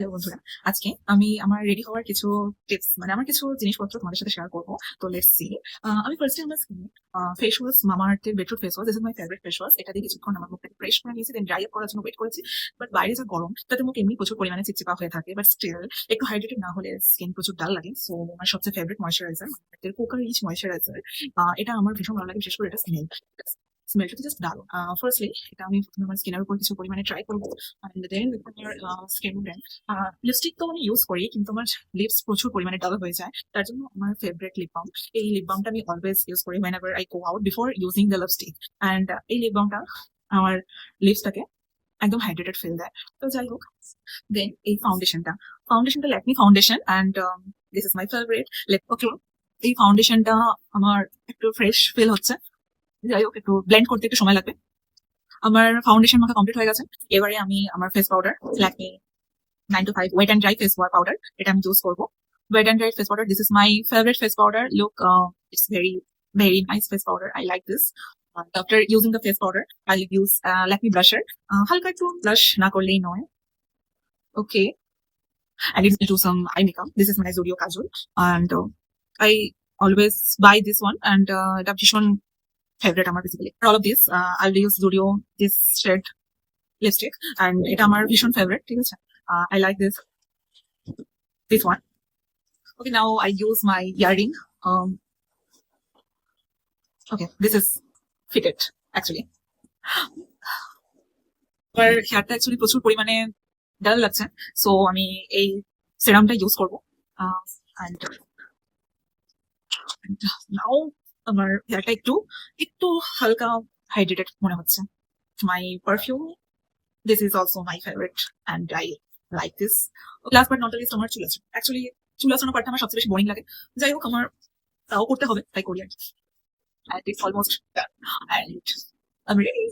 Hello বন্ধুরা, আজকে আমি আমার রেডি হওয়ার কিছু টিপস মানে আমার কিছু জিনিসপত্র তোমাদের সাথে শেয়ার করবো। তো লেটস সি। আমি ফার্স্টে আমার স্কিনে ফেস ওয়াশ, মামা আর্থের beetroot face wash, this is my favourite face wash. এটা দিয়ে কিছুক্ষণ আমার মুখটাকে ফ্রেশ করে নিয়েছি, দেন ড্রাই আপ করার জন্য ওয়েট করেছি। বাট বাইরে যা গরম, তাতে মুখ এমনি প্রচুর পরিমাণে চিপচিপা হয়ে থাকে, বাট স্টিল একটু হাইড্রেটেড না হলে স্কিন প্রচুর ডাল লাগে। সো আমার সবচেয়ে ফেভারিট ময়শ্চারাইজার কোকার রিচ ময়শ্চারাইজার, এটা আমার ভীষণ ভালো লাগে, বিশেষ করে এটা স্মেলটা তো জাস্ট দারুণ। ফার্স্টলি এটা আমি প্রথমে আমার স্কিনের উপর কিছু পরিমাণে ট্রাই করবো, অ্যান্ড দেন আমার স্কিন লিপস্টিক তো আমি ইউজ করি, কিন্তু আমার লিপস প্রচুর পরিমাণে ডাল হয়ে যায়। তার জন্য আমার ফেভারিট লিপ বাম, এই লিপ বামটা আমি অলওয়েজ ইউজ করি whenever I go out before using the lipstick, and এই লিপ বামটা আমার লিপসটাকে একদম হাইড্রেটেড ফিল দেয়। তো যাই হোক, দেন এই ফাউন্ডেশনটা Lakme foundation, and this is my favourite lip. Okay, এই ফাউন্ডেশনটা আমার একটু ফ্রেশ ফিল হচ্ছে। যাই হোক, একটু ব্লেন্ড করতে একটু সময় লাগবে। আমার ফাউন্ডেশন মাখা কমপ্লিট হয়ে গেছে। এবারে আমি আমার face powder Lakme 9 to 5 wet and dry face powder, এটা আমি ইউজ করবো। Wet and dry face powder, this is my favourite face powder. Look, it's very very nice face powder, I like this. After using the face powder I use Lakme blusher, হালকা একটু blush না করলেই নয়। ওকে, and it's do some eye makeup. This is my Zudio Kajal, and I always buy this one, and এটা ভীষণ favorite আমার basically. For all of this, I'll use Zudio this shade lipstick, and এটা আমার ভীষণ favorite, ঠিক আছে? I like this one. Okay, now I use my earring. Okay, this is fitted actually. আমার হেয়ারটা actually প্রচুর পরিমাণে ডাল লাগছে, সো আমি এই সেরামটা ইউজ করবো। অ্যান্ড নাও আমার হেয়ারটা একটু একটু হালকা হাইড্রেটেড মনে হচ্ছে। My perfume, this is also my favourite, and I like this. Last but not least, আমার চুল আছে। অ্যাকচুয়ালি চুল আসানোর পার্টটা আমার সবচেয়ে বেশি বোরিং লাগে। যাই হোক, আমার তাও করতে হবে, তাই করি আর কি। And it's almost done. And I'm ready.